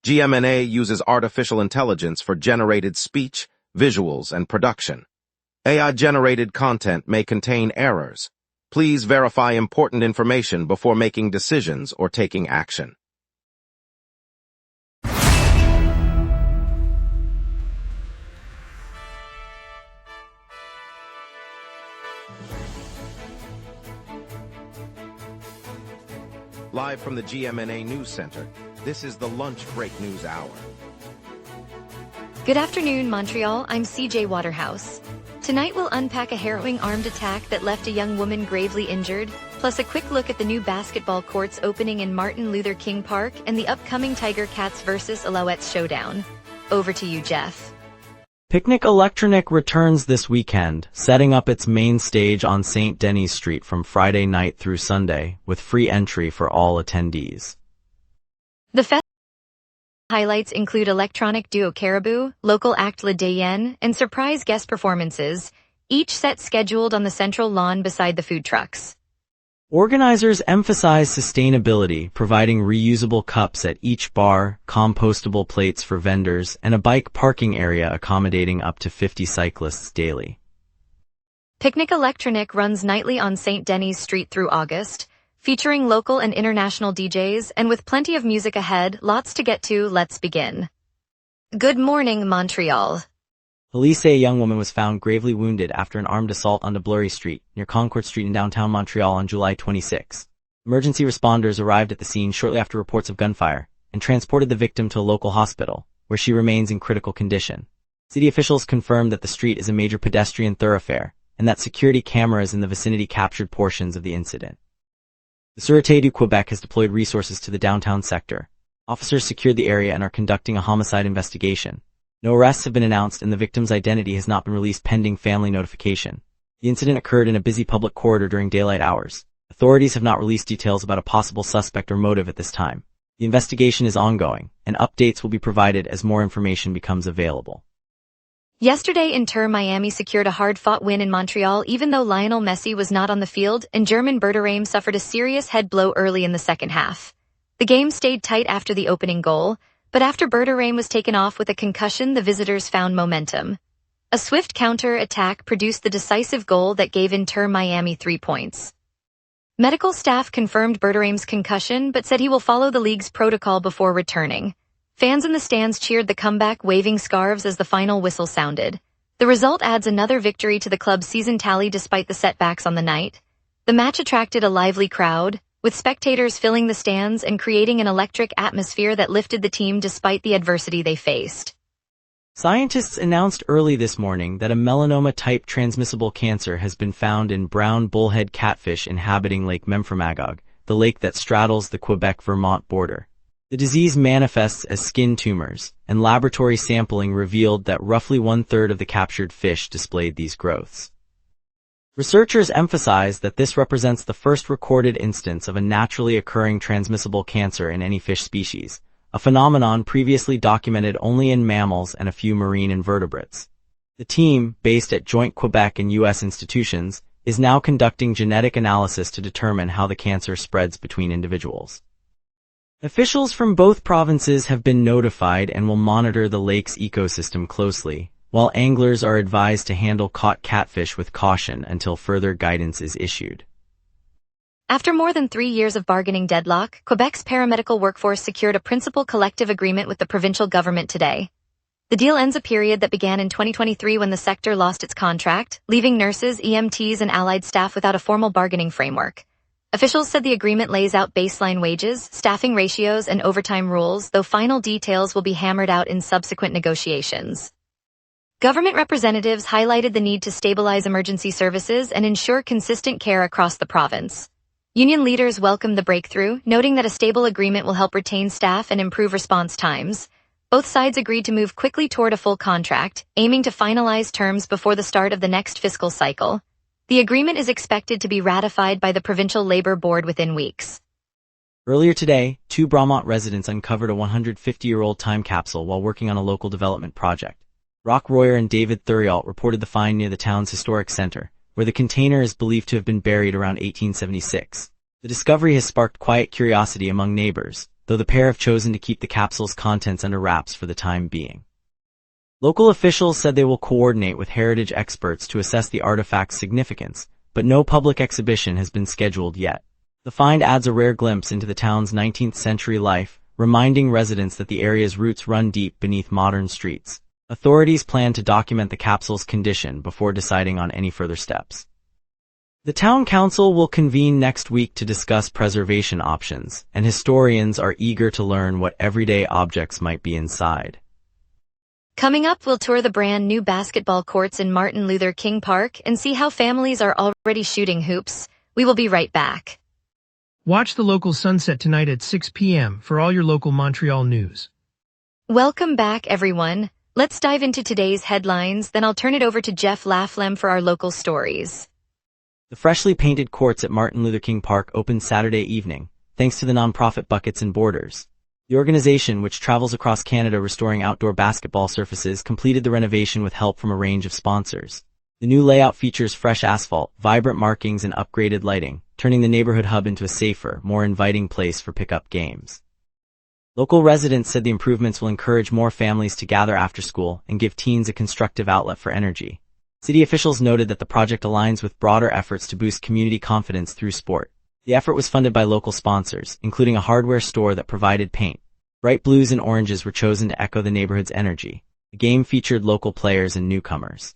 GMNA uses artificial intelligence for generated speech, visuals, and production. AI-generated content may contain errors. Please verify important information before making decisions or taking action. Live from the GMNA News Center, this is the Lunch Break News Hour. Good afternoon, Montreal. I'm CJ Waterhouse. Tonight we'll unpack a harrowing armed attack that left a young woman gravely injured, plus a quick look at the new basketball courts opening in Martin Luther King Park and the upcoming Tiger Cats vs. Alouettes showdown. Over to you, Jeff. Picnic Electronic returns this weekend, setting up its main stage on St. Denis Street from Friday night through Sunday, with free entry for all attendees. The festival highlights include electronic duo Caribou, local act Le Dayen, and surprise guest performances, each set scheduled on the central lawn beside the food trucks. Organizers emphasize sustainability, providing reusable cups at each bar, compostable plates for vendors, and a bike parking area accommodating up to 50 cyclists daily. Picnic Electronic runs nightly on St. Denis Street through August, featuring local and international DJs, and with plenty of music ahead, lots to get to. Let's begin. Good morning, Montreal. Police say a young woman was found gravely wounded after an armed assault on Blurry Street, near Concord Street in downtown Montreal on July 26. Emergency responders arrived at the scene shortly after reports of gunfire and transported the victim to a local hospital, where she remains in critical condition. City officials confirmed that the street is a major pedestrian thoroughfare and that security cameras in the vicinity captured portions of the incident. The Sûreté du Québec has deployed resources to the downtown sector. Officers secured the area and are conducting a homicide investigation. No arrests have been announced and the victim's identity has not been released pending family notification. The incident occurred in a busy public corridor during daylight hours. Authorities have not released details about a possible suspect or motive at this time. The investigation is ongoing, and updates will be provided as more information becomes available. Yesterday, Inter Miami secured a hard-fought win in Montreal even though Lionel Messi was not on the field and German Berterame suffered a serious head blow early in the second half. The game stayed tight after the opening goal, but after Berterame was taken off with a concussion, the visitors found momentum. A swift counter-attack produced the decisive goal that gave Inter Miami 3 points. Medical staff confirmed Berterame's concussion but said he will follow the league's protocol before returning. Fans in the stands cheered the comeback, waving scarves as the final whistle sounded. The result adds another victory to the club's season tally despite the setbacks on the night. The match attracted a lively crowd, with spectators filling the stands and creating an electric atmosphere that lifted the team despite the adversity they faced. Scientists announced early this morning that a melanoma-type transmissible cancer has been found in brown bullhead catfish inhabiting Lake Memphremagog, the lake that straddles the Quebec-Vermont border. The disease manifests as skin tumors, and laboratory sampling revealed that roughly 1/3 of the captured fish displayed these growths. Researchers emphasize that this represents the first recorded instance of a naturally occurring transmissible cancer in any fish species, a phenomenon previously documented only in mammals and a few marine invertebrates. The team, based at joint Quebec and U.S. institutions, is now conducting genetic analysis to determine how the cancer spreads between individuals. Officials from both provinces have been notified and will monitor the lake's ecosystem closely, while anglers are advised to handle caught catfish with caution until further guidance is issued. After more than 3 years of bargaining deadlock, Quebec's paramedical workforce secured a principal collective agreement with the provincial government today. The deal ends a period that began in 2023 when the sector lost its contract, leaving nurses, EMTs, and allied staff without a formal bargaining framework. Officials said the agreement lays out baseline wages, staffing ratios, and overtime rules, though final details will be hammered out in subsequent negotiations. Government representatives highlighted the need to stabilize emergency services and ensure consistent care across the province. Union leaders welcomed the breakthrough, noting that a stable agreement will help retain staff and improve response times. Both sides agreed to move quickly toward a full contract, aiming to finalize terms before the start of the next fiscal cycle. The agreement is expected to be ratified by the Provincial Labor Board within weeks. Earlier today, 2 Bromont residents uncovered a 150-year-old time capsule while working on a local development project. Rock Royer and David Thurialt reported the find near the town's historic center, where the container is believed to have been buried around 1876. The discovery has sparked quiet curiosity among neighbors, though the pair have chosen to keep the capsule's contents under wraps for the time being. Local officials said they will coordinate with heritage experts to assess the artifact's significance, but no public exhibition has been scheduled yet. The find adds a rare glimpse into the town's 19th-century life, reminding residents that the area's roots run deep beneath modern streets. Authorities plan to document the capsule's condition before deciding on any further steps. The town council will convene next week to discuss preservation options, and historians are eager to learn what everyday objects might be inside. Coming up, we'll tour the brand new basketball courts in Martin Luther King Park and see how families are already shooting hoops. We will be right back. Watch the local sunset tonight at 6 p.m. for all your local Montreal news. Welcome back, everyone. Let's dive into today's headlines, then I'll turn it over to Jeff Laflem for our local stories. The freshly painted courts at Martin Luther King Park opened Saturday evening, thanks to the nonprofit Buckets and Borders. The organization, which travels across Canada restoring outdoor basketball surfaces, completed the renovation with help from a range of sponsors. The new layout features fresh asphalt, vibrant markings, and upgraded lighting, turning the neighborhood hub into a safer, more inviting place for pickup games. Local residents said the improvements will encourage more families to gather after school and give teens a constructive outlet for energy. City officials noted that the project aligns with broader efforts to boost community confidence through sport. The effort was funded by local sponsors, including a hardware store that provided paint. Bright blues and oranges were chosen to echo the neighborhood's energy. The game featured local players and newcomers.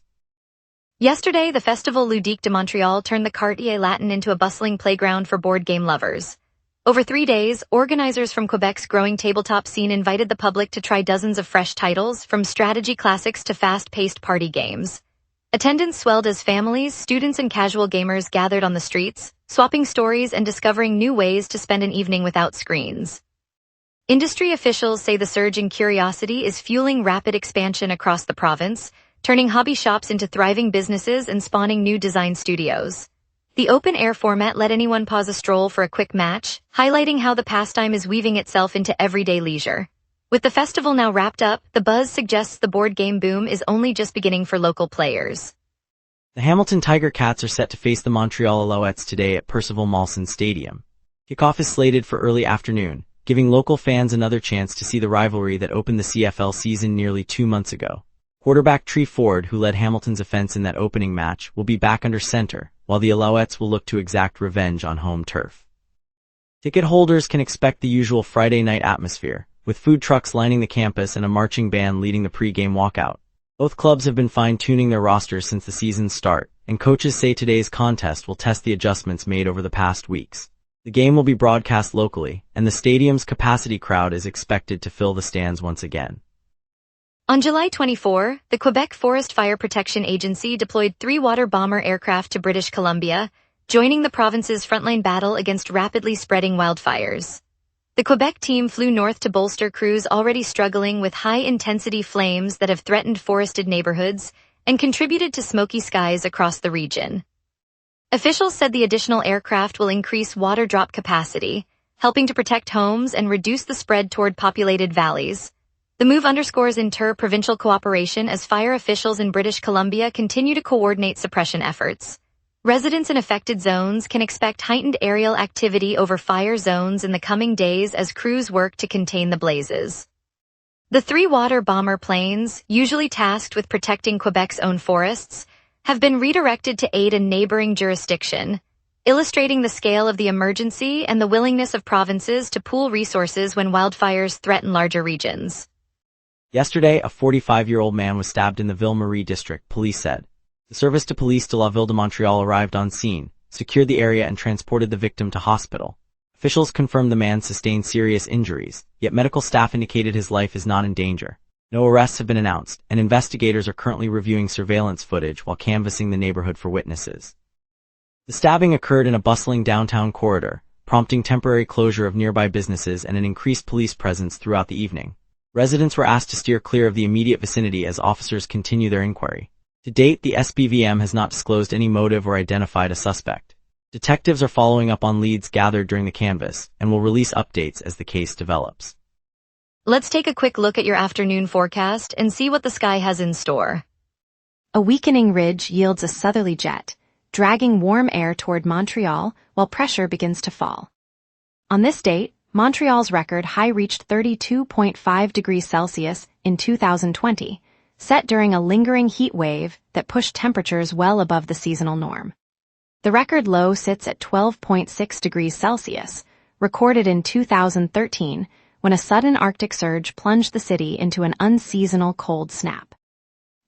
Yesterday, the Festival Ludique de Montreal turned the Quartier Latin into a bustling playground for board game lovers. Over 3 days, organizers from Quebec's growing tabletop scene invited the public to try dozens of fresh titles, from strategy classics to fast-paced party games. Attendance swelled as families, students, and casual gamers gathered on the streets, swapping stories and discovering new ways to spend an evening without screens. Industry officials say the surge in curiosity is fueling rapid expansion across the province, turning hobby shops into thriving businesses and spawning new design studios. The open-air format let anyone pause a stroll for a quick match, highlighting how the pastime is weaving itself into everyday leisure. With the festival now wrapped up, the buzz suggests the board game boom is only just beginning for local players. The Hamilton Tiger Cats are set to face the Montreal Alouettes today at Percival Molson Stadium. Kickoff is slated for early afternoon, giving local fans another chance to see the rivalry that opened the CFL season nearly 2 months ago. Quarterback Tree Ford, who led Hamilton's offense in that opening match, will be back under center, while the Alouettes will look to exact revenge on home turf. Ticket holders can expect the usual Friday night atmosphere, with food trucks lining the campus and a marching band leading the pre-game walkout. Both clubs have been fine-tuning their rosters since the season's start, and coaches say today's contest will test the adjustments made over the past weeks. The game will be broadcast locally, and the stadium's capacity crowd is expected to fill the stands once again. On July 24, the Quebec Forest Fire Protection Agency deployed 3 water bomber aircraft to British Columbia, joining the province's frontline battle against rapidly spreading wildfires. The Quebec team flew north to bolster crews already struggling with high-intensity flames that have threatened forested neighborhoods and contributed to smoky skies across the region. Officials said the additional aircraft will increase water drop capacity, helping to protect homes and reduce the spread toward populated valleys. The move underscores inter-provincial cooperation as fire officials in British Columbia continue to coordinate suppression efforts. Residents in affected zones can expect heightened aerial activity over fire zones in the coming days as crews work to contain the blazes. The 3 water bomber planes, usually tasked with protecting Quebec's own forests, have been redirected to aid a neighboring jurisdiction, illustrating the scale of the emergency and the willingness of provinces to pool resources when wildfires threaten larger regions. Yesterday, a 45-year-old man was stabbed in the Ville-Marie district, police said. The Service de Police de la Ville de Montreal arrived on scene, secured the area and transported the victim to hospital. Officials confirmed the man sustained serious injuries, yet medical staff indicated his life is not in danger. No arrests have been announced, and investigators are currently reviewing surveillance footage while canvassing the neighborhood for witnesses. The stabbing occurred in a bustling downtown corridor, prompting temporary closure of nearby businesses and an increased police presence throughout the evening. Residents were asked to steer clear of the immediate vicinity as officers continue their inquiry. To date, the SPVM has not disclosed any motive or identified a suspect. Detectives are following up on leads gathered during the canvass and will release updates as the case develops. Let's take a quick look at your afternoon forecast and see what the sky has in store. A weakening ridge yields a southerly jet, dragging warm air toward Montreal while pressure begins to fall. On this date, Montreal's record high reached 32.5 degrees Celsius in 2020, set during a lingering heat wave that pushed temperatures well above the seasonal norm. The record low sits at 12.6 degrees Celsius, recorded in 2013 when a sudden Arctic surge plunged the city into an unseasonal cold snap.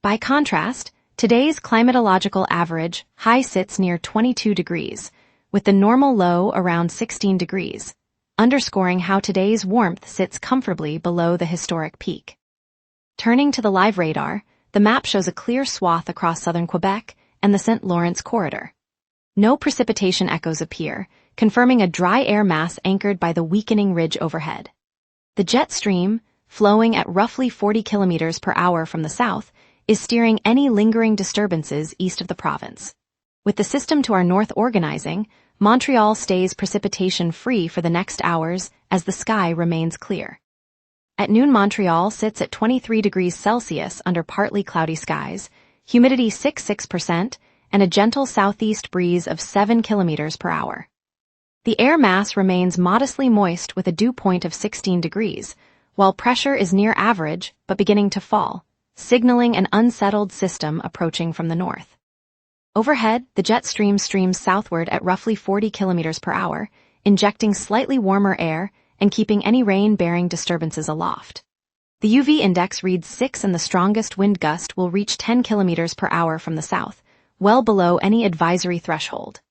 By contrast, today's climatological average high sits near 22 degrees, with the normal low around 16 degrees, underscoring how today's warmth sits comfortably below the historic peak. Turning to the live radar, the map shows a clear swath across southern Quebec and the St. Lawrence corridor. No precipitation echoes appear, confirming a dry air mass anchored by the weakening ridge overhead. The jet stream, flowing at roughly 40 kilometers per hour from the south, is steering any lingering disturbances east of the province. With the system to our north organizing, Montreal stays precipitation-free for the next hours as the sky remains clear. At noon, Montreal sits at 23 degrees Celsius under partly cloudy skies, humidity 66%, and a gentle southeast breeze of 7 kilometers per hour. The air mass remains modestly moist with a dew point of 16 degrees, while pressure is near average but beginning to fall, signaling an unsettled system approaching from the north. Overhead, the jet stream streams southward at roughly 40 kilometers per hour, injecting slightly warmer air and keeping any rain-bearing disturbances aloft. The UV index reads 6 and the strongest wind gust will reach 10 kilometers per hour from the south, well below any advisory threshold.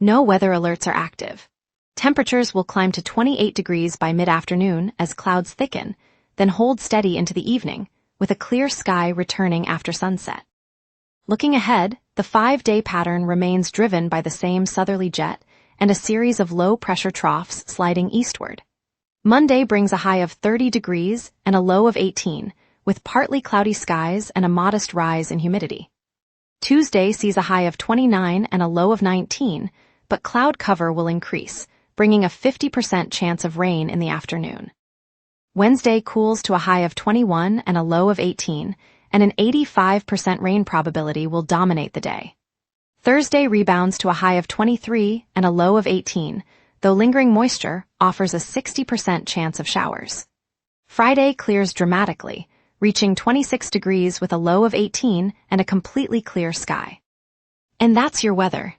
No weather alerts are active. Temperatures will climb to 28 degrees by mid-afternoon as clouds thicken, then hold steady into the evening, with a clear sky returning after sunset. Looking ahead, the 5-day pattern remains driven by the same southerly jet and a series of low-pressure troughs sliding eastward. Monday brings a high of 30 degrees and a low of 18, with partly cloudy skies and a modest rise in humidity. Tuesday sees a high of 29 and a low of 19, but cloud cover will increase, bringing a 50% chance of rain in the afternoon. Wednesday cools to a high of 21 and a low of 18, and an 85% rain probability will dominate the day. Thursday rebounds to a high of 23 and a low of 18, though lingering moisture offers a 60% chance of showers. Friday clears dramatically, reaching 26 degrees with a low of 18 and a completely clear sky. And that's your weather.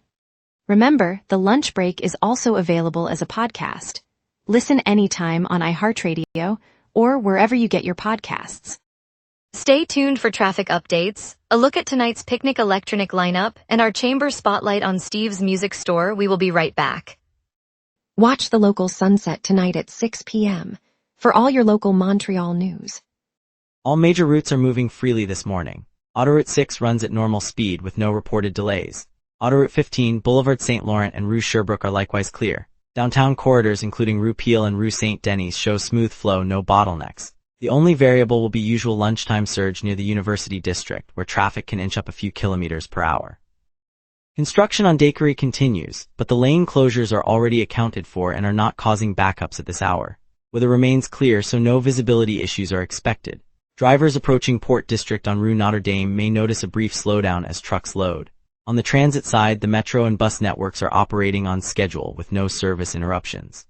Remember, the lunch break is also available as a podcast. Listen anytime on iHeartRadio or wherever you get your podcasts. Stay tuned for traffic updates, a look at tonight's Picnic Electronic lineup, and our chamber spotlight on Steve's Music Store. We will be right back. Watch the local sunset tonight at 6 p.m. for all your local Montreal news. All major routes are moving freely this morning. Autoroute 6 runs at normal speed with no reported delays. Autoroute 15, Boulevard St. Laurent and Rue Sherbrooke are likewise clear. Downtown corridors including Rue Peel and Rue St. Denis show smooth flow, no bottlenecks. The only variable will be usual lunchtime surge near the University District, where traffic can inch up a few kilometers per hour. Construction on Daiquiri continues, but the lane closures are already accounted for and are not causing backups at this hour. Weather remains clear, so no visibility issues are expected. Drivers approaching Port District on Rue Notre Dame may notice a brief slowdown as trucks load. On the transit side, the metro and bus networks are operating on schedule with no service interruptions.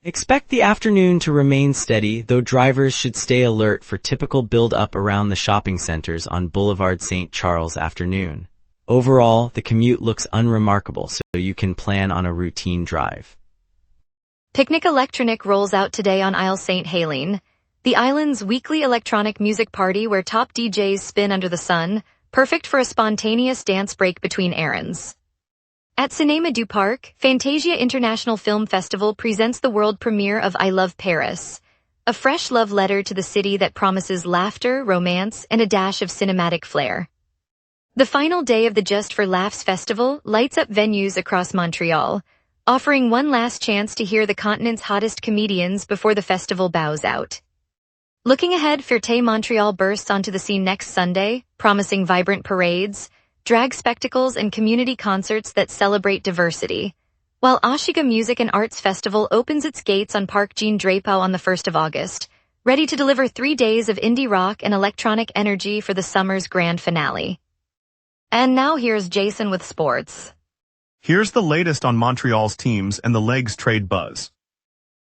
Expect the afternoon to remain steady, though drivers should stay alert for typical build-up around the shopping centers on Boulevard St. Charles afternoon. Overall, the commute looks unremarkable, so you can plan on a routine drive. Picnic Electronic rolls out today on Isle St. Helene, the island's weekly electronic music party where top DJs spin under the sun, perfect for a spontaneous dance break between errands. At Cinéma du Parc, Fantasia International Film Festival presents the world premiere of I Love Paris, a fresh love letter to the city that promises laughter, romance, and a dash of cinematic flair. The final day of the Just for Laughs festival lights up venues across Montreal, offering one last chance to hear the continent's hottest comedians before the festival bows out. Looking ahead, Fierté Montreal bursts onto the scene next Sunday, promising vibrant parades, drag spectacles, and community concerts that celebrate diversity, while Oshiga Music and Arts Festival opens its gates on Parc Jean Drapeau on the 1st of August, ready to deliver 3 days of indie rock and electronic energy for the summer's grand finale. And now here's Jason with sports. Here's the latest on Montreal's teams and the Legs trade buzz.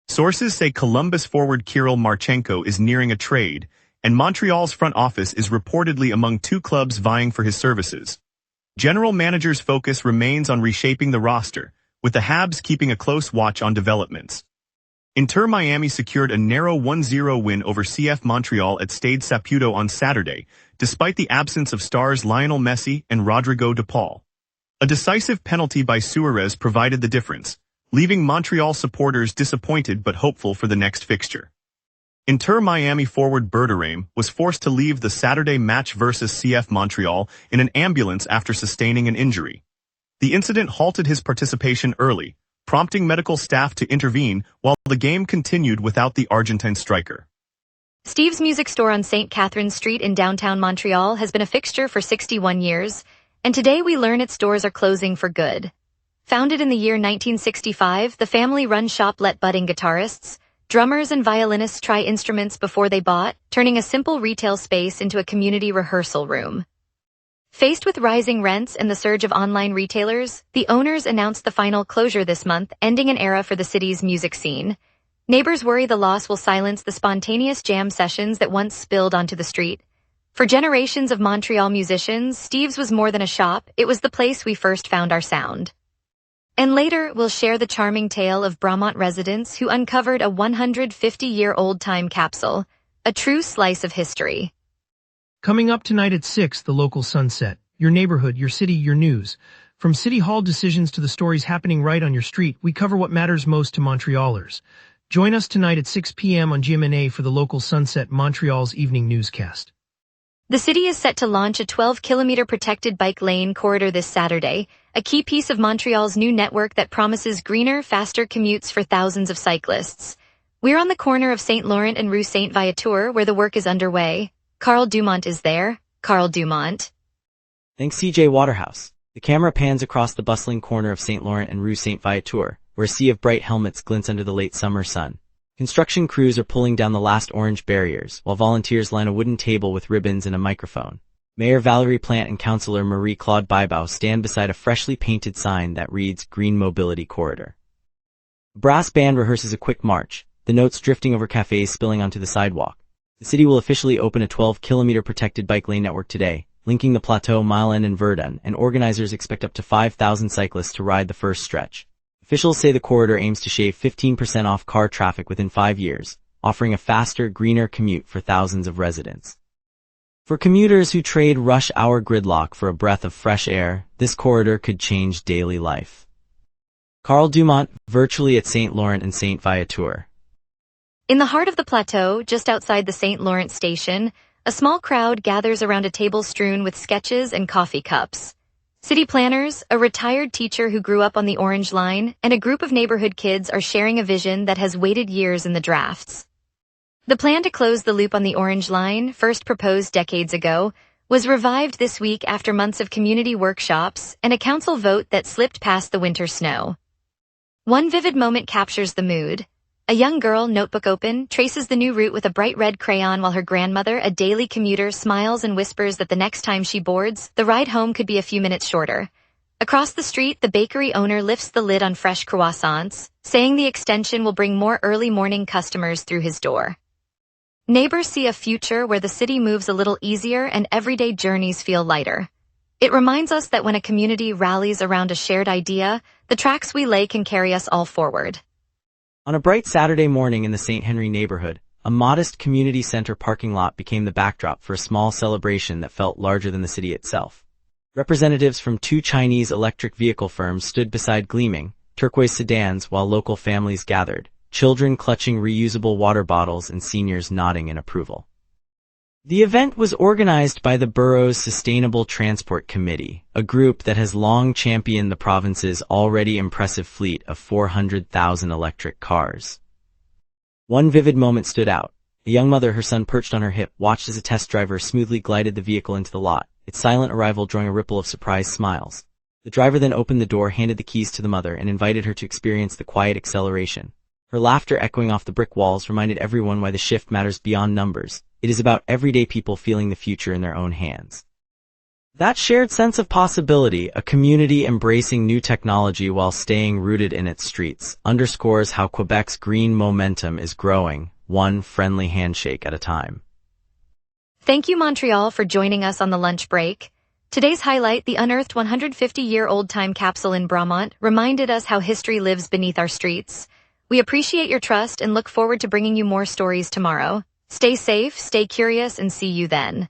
Sources say Columbus forward Kirill Marchenko is nearing a trade, and Montreal's front office is reportedly among two clubs vying for his services. General manager's focus remains on reshaping the roster, with the Habs keeping a close watch on developments. Inter Miami secured a narrow 1-0 win over CF Montreal at Stade Saputo on Saturday, despite the absence of stars Lionel Messi and Rodrigo de Paul. A decisive penalty by Suarez provided the difference, leaving Montreal supporters disappointed but hopeful for the next fixture. Inter Miami forward Berterame was forced to leave the Saturday match versus CF Montreal in an ambulance after sustaining an injury. The incident halted his participation early, prompting medical staff to intervene while the game continued without the Argentine striker. Steve's Music Store on St. Catherine Street in downtown Montreal has been a fixture for 61 years, and today we learn its doors are closing for good. Founded in the year 1965, the family-run shop let budding guitarists, drummers and violinists try instruments before they bought, turning a simple retail space into a community rehearsal room. Faced with rising rents and the surge of online retailers, the owners announced the final closure this month, ending an era for the city's music scene. Neighbors worry the loss will silence the spontaneous jam sessions that once spilled onto the street. For generations of Montreal musicians, Steve's was more than a shop, it was the place we first found our sound. And later, we'll share the charming tale of Bromont residents who uncovered a 150-year-old time capsule, a true slice of history. Coming up tonight at 6, the local sunset. Your neighborhood, your city, your news. From city hall decisions to the stories happening right on your street, we cover what matters most to Montrealers. Join us tonight at 6 p.m. on GMna for the local sunset, Montreal's evening newscast. The city is set to launch a 12-kilometer protected bike lane corridor this Saturday, a key piece of Montreal's new network that promises greener, faster commutes for thousands of cyclists. We're on the corner of St. Laurent and Rue St. Viateur where the work is underway. Carl Dumont is there. Carl Dumont. Thanks CJ Waterhouse. The camera pans across the bustling corner of St. Laurent and Rue St. Viateur, where a sea of bright helmets glints under the late summer sun. Construction crews are pulling down the last orange barriers, while volunteers line a wooden table with ribbons and a microphone. Mayor Valerie Plante and Councillor Marie-Claude Bibeau stand beside a freshly painted sign that reads Green Mobility Corridor. A brass band rehearses a quick march, the notes drifting over cafes spilling onto the sidewalk. The city will officially open a 12-kilometer protected bike lane network today, linking the Plateau, Mile End and Verdun, and organizers expect up to 5,000 cyclists to ride the first stretch. Officials say the corridor aims to shave 15% off car traffic within 5 years, offering a faster, greener commute for thousands of residents. For commuters who trade rush-hour gridlock for a breath of fresh air, this corridor could change daily life. Carl Dumont, virtually at St. Laurent and St. Viateur. In the heart of the plateau, just outside the St. Laurent station, a small crowd gathers around a table strewn with sketches and coffee cups. City planners, a retired teacher who grew up on the Orange Line, and a group of neighborhood kids are sharing a vision that has waited years in the drafts. The plan to close the loop on the Orange Line, first proposed decades ago, was revived this week after months of community workshops and a council vote that slipped past the winter snow. One vivid moment captures the mood. A young girl, notebook open, traces the new route with a bright red crayon while her grandmother, a daily commuter, smiles and whispers that the next time she boards, the ride home could be a few minutes shorter. Across the street, the bakery owner lifts the lid on fresh croissants, saying the extension will bring more early morning customers through his door. Neighbors see a future where the city moves a little easier and everyday journeys feel lighter. It reminds us that when a community rallies around a shared idea, the tracks we lay can carry us all forward. On a bright Saturday morning in the St. Henry neighborhood, a modest community center parking lot became the backdrop for a small celebration that felt larger than the city itself. Representatives from 2 Chinese electric vehicle firms stood beside gleaming, turquoise sedans while local families gathered, children clutching reusable water bottles and seniors nodding in approval. The event was organized by the borough's Sustainable Transport Committee, a group that has long championed the province's already impressive fleet of 400,000 electric cars. One vivid moment stood out. A young mother, her son perched on her hip, watched as a test driver smoothly glided the vehicle into the lot, its silent arrival drawing a ripple of surprised smiles. The driver then opened the door, handed the keys to the mother, and invited her to experience the quiet acceleration. Her laughter echoing off the brick walls reminded everyone why the shift matters beyond numbers. It is about everyday people feeling the future in their own hands. That shared sense of possibility, a community embracing new technology while staying rooted in its streets, underscores how Quebec's green momentum is growing, one friendly handshake at a time. Thank you, Montreal, for joining us on the lunch break. Today's highlight, the unearthed 150-year-old time capsule in Bromont, reminded us how history lives beneath our streets. We appreciate your trust and look forward to bringing you more stories tomorrow. Stay safe, stay curious, and see you then.